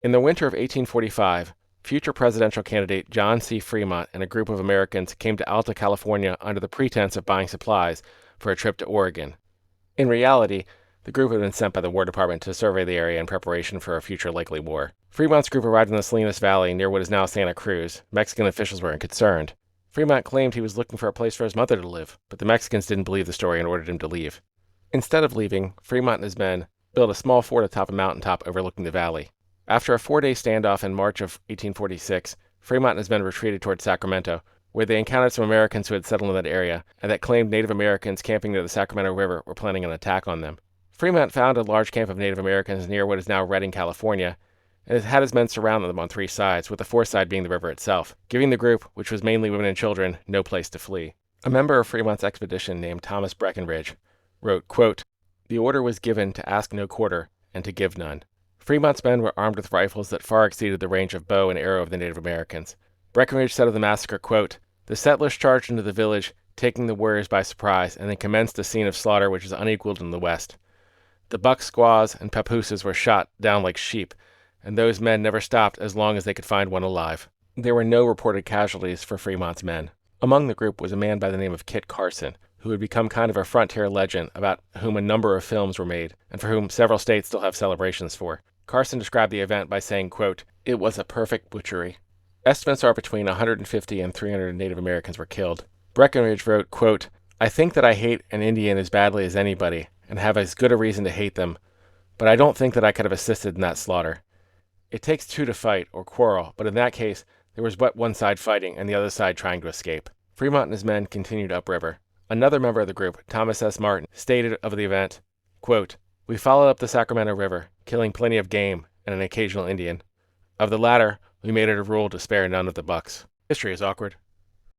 In the winter of 1845, future presidential candidate John C. Fremont and a group of Americans came to Alta California under the pretense of buying supplies for a trip to Oregon. In reality, the group had been sent by the War Department to survey the area in preparation for a future likely war. Fremont's group arrived in the Salinas Valley near what is now Santa Cruz. Mexican officials were concerned. Fremont claimed he was looking for a place for his mother to live, but the Mexicans didn't believe the story and ordered him to leave. Instead of leaving, Fremont and his men built a small fort atop a mountaintop overlooking the valley. After a 4-day standoff in March of 1846, Fremont and his men retreated toward Sacramento, where they encountered some Americans who had settled in that area and that claimed Native Americans camping near the Sacramento River were planning an attack on them. Fremont found a large camp of Native Americans near what is now Redding, California, and had his men surround them on 3 sides, with the 4th side being the river itself, giving the group, which was mainly women and children, no place to flee. A member of Fremont's expedition named Thomas Breckinridge wrote, quote, "The order was given to ask no quarter and to give none." Fremont's men were armed with rifles that far exceeded the range of bow and arrow of the Native Americans. Breckinridge said of the massacre, quote, "The settlers charged into the village, taking the warriors by surprise, and then commenced a scene of slaughter which is unequaled in the West. The buck squaws and papooses were shot down like sheep, and those men never stopped as long as they could find one alive." There were no reported casualties for Fremont's men. Among the group was a man by the name of Kit Carson, who had become kind of a frontier legend about whom a number of films were made, and for whom several states still have celebrations for. Carson described the event by saying, quote, "It was a perfect butchery." Estimates are between 150 and 300 Native Americans were killed. Breckinridge wrote, quote, "I think that I hate an Indian as badly as anybody, and have as good a reason to hate them, but I don't think that I could have assisted in that slaughter. It takes 2 to fight, or quarrel, but in that case, there was but one side fighting and the other side trying to escape." Fremont and his men continued upriver. Another member of the group, Thomas S. Martin, stated of the event, quote, "We followed up the Sacramento River, killing plenty of game and an occasional Indian. Of the latter, we made it a rule to spare none of the bucks." History is awkward.